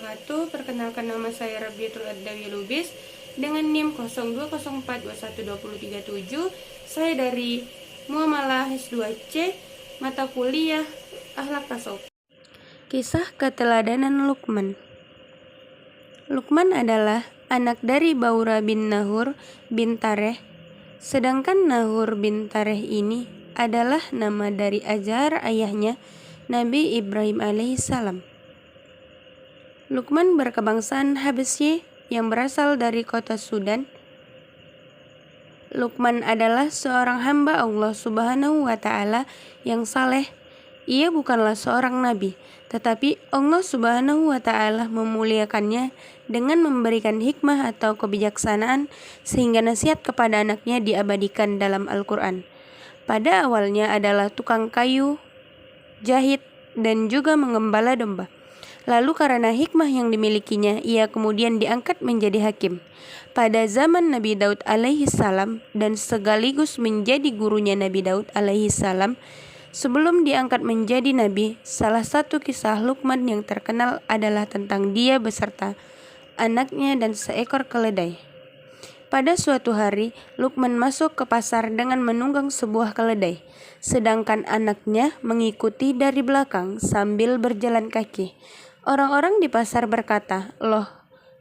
wabarakatuh. Perkenalkan, nama saya Rabiatul Addawi Lubis dengan NIM 0204212037. Saya dari Muamalah S2C, mata kuliah Akhlak Tasawuf. Kisah keteladanan Luqman. Luqman adalah anak dari Baura bin Nahur bin Tareh, sedangkan Nahur bin Tareh ini adalah nama dari Azhar ayahnya, Nabi Ibrahim alaihissalam. Luqman berkebangsaan Habsyi yang berasal dari kota Sudan. Luqman adalah seorang hamba Allah Subhanahu wa Ta'ala yang saleh. Ia bukanlah seorang nabi, tetapi Allah Subhanahu wa Ta'ala memuliakannya dengan memberikan hikmah atau kebijaksanaan sehingga nasihat kepada anaknya diabadikan dalam Al-Quran. Pada awalnya adalah tukang kayu, jahit, dan juga mengembala domba. Lalu karena hikmah yang dimilikinya, ia kemudian diangkat menjadi hakim. Pada zaman Nabi Daud alaihissalam dan sekaligus menjadi gurunya Nabi Daud alaihissalam, sebelum diangkat menjadi nabi, salah satu kisah Luqman yang terkenal adalah tentang dia beserta anaknya dan seekor keledai. Pada suatu hari, Luqman masuk ke pasar dengan menunggang sebuah keledai, sedangkan anaknya mengikuti dari belakang sambil berjalan kaki. Orang-orang di pasar berkata, "Loh,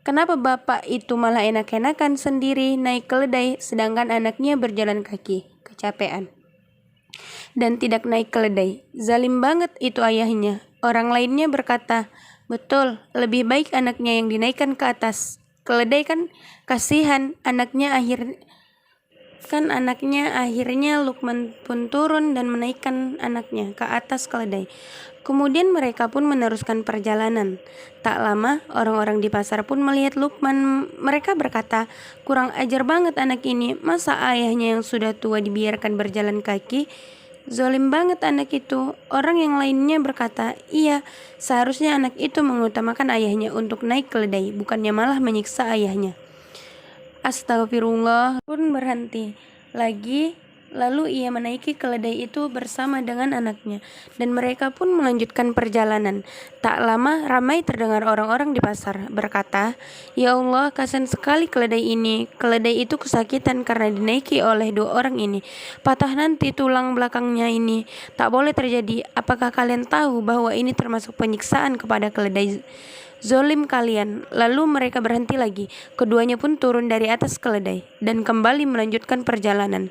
kenapa bapak itu malah enak-enakan sendiri naik keledai sedangkan anaknya berjalan kaki, kecapean, dan tidak naik keledai? Zalim banget itu ayahnya." Orang lainnya berkata, "Betul, lebih baik anaknya yang dinaikkan ke atas keledai, kan kasihan anaknya." Akhirnya Luqman pun turun dan menaikkan anaknya ke atas keledai. Kemudian mereka pun meneruskan perjalanan. Tak lama orang-orang di pasar pun melihat Luqman. Mereka berkata, "Kurang ajar banget anak ini, masa ayahnya yang sudah tua dibiarkan berjalan kaki? Zalim banget anak itu." Orang yang lainnya berkata, "Iya, seharusnya anak itu mengutamakan ayahnya untuk naik keledai, bukannya malah menyiksa ayahnya." Astagfirullah pun berhenti lagi, lalu ia menaiki keledai itu bersama dengan anaknya, dan mereka pun melanjutkan perjalanan. Tak lama ramai terdengar orang-orang di pasar berkata, "Ya Allah, kasihan sekali keledai ini. Keledai itu kesakitan karena dinaiki oleh dua orang ini. Patah nanti tulang belakangnya ini. Tak boleh terjadi. Apakah kalian tahu bahwa ini termasuk penyiksaan kepada keledai zolim kalian?" Lalu mereka berhenti lagi. Keduanya pun turun dari atas keledai dan kembali melanjutkan perjalanan.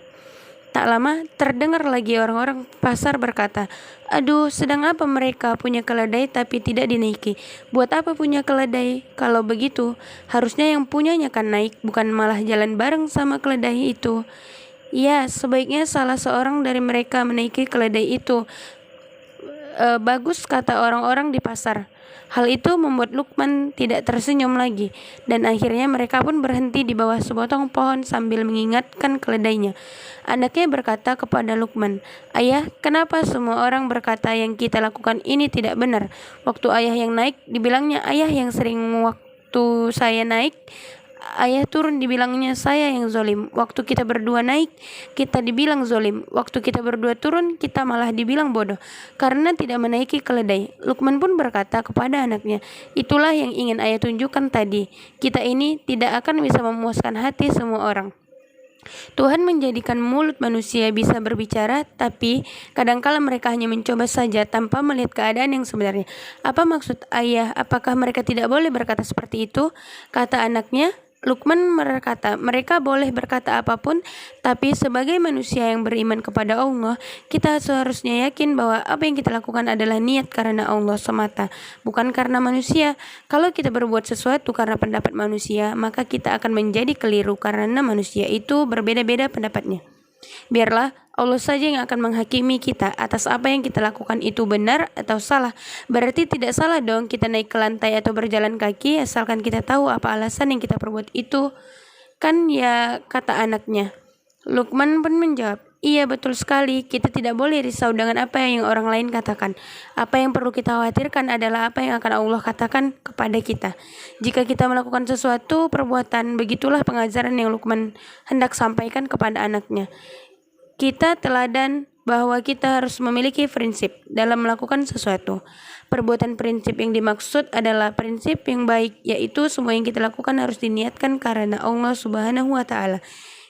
Tak lama terdengar lagi orang-orang pasar berkata, "Aduh, sedang apa mereka punya keledai tapi tidak dinaiki? Buat apa punya keledai? Kalau begitu, harusnya yang punyanya kan naik, bukan malah jalan bareng sama keledai itu." "Ya, sebaiknya salah seorang dari mereka menaiki keledai itu." Bagus," kata orang-orang di pasar. Hal itu membuat Luqman tidak tersenyum lagi, dan akhirnya mereka pun berhenti di bawah sepotong pohon sambil mengingatkan keledainya. Anaknya berkata kepada Luqman, "Ayah, kenapa semua orang berkata yang kita lakukan ini tidak benar? Waktu ayah yang naik, dibilangnya ayah yang sering. Waktu saya naik, ayah turun, dibilangnya saya yang zolim. Waktu kita berdua naik, kita dibilang zolim. Waktu kita berdua turun, kita malah dibilang bodoh karena tidak menaiki keledai." Luqman pun berkata kepada anaknya, "Itulah yang ingin ayah tunjukkan tadi. Kita ini tidak akan bisa memuaskan hati semua orang. Tuhan menjadikan mulut manusia bisa berbicara, tapi kadangkala mereka hanya mencoba saja tanpa melihat keadaan yang sebenarnya." "Apa maksud ayah? Apakah mereka tidak boleh berkata seperti itu?" kata anaknya. Luqman berkata, "Mereka boleh berkata apapun, tapi sebagai manusia yang beriman kepada Allah, kita seharusnya yakin bahwa apa yang kita lakukan adalah niat karena Allah semata, bukan karena manusia. Kalau kita berbuat sesuatu karena pendapat manusia, maka kita akan menjadi keliru karena manusia itu berbeda-beda pendapatnya. Biarlah Allah saja yang akan menghakimi kita atas apa yang kita lakukan itu benar atau salah. Berarti tidak salah dong kita naik ke lantai atau berjalan kaki, asalkan kita tahu apa alasan yang kita perbuat itu, kan ya?" kata anaknya. Luqman pun menjawab, "Iya, betul sekali. Kita tidak boleh risau dengan apa yang orang lain katakan. Apa yang perlu kita khawatirkan adalah apa yang akan Allah katakan kepada kita. Jika kita melakukan sesuatu perbuatan." Begitulah pengajaran yang Luqman hendak sampaikan kepada anaknya. Kita teladan bahwa kita harus memiliki prinsip dalam melakukan sesuatu. Perbuatan prinsip yang dimaksud adalah prinsip yang baik, yaitu semua yang kita lakukan harus diniatkan karena Allah Subhanahu wa Ta'ala.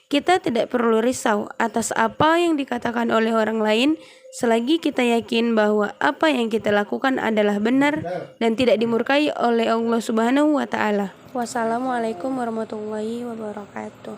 Kita tidak perlu risau atas apa yang dikatakan oleh orang lain, selagi kita yakin bahwa apa yang kita lakukan adalah benar dan tidak dimurkai oleh Allah Subhanahu wa Ta'ala. Wassalamualaikum warahmatullahi wabarakatuh.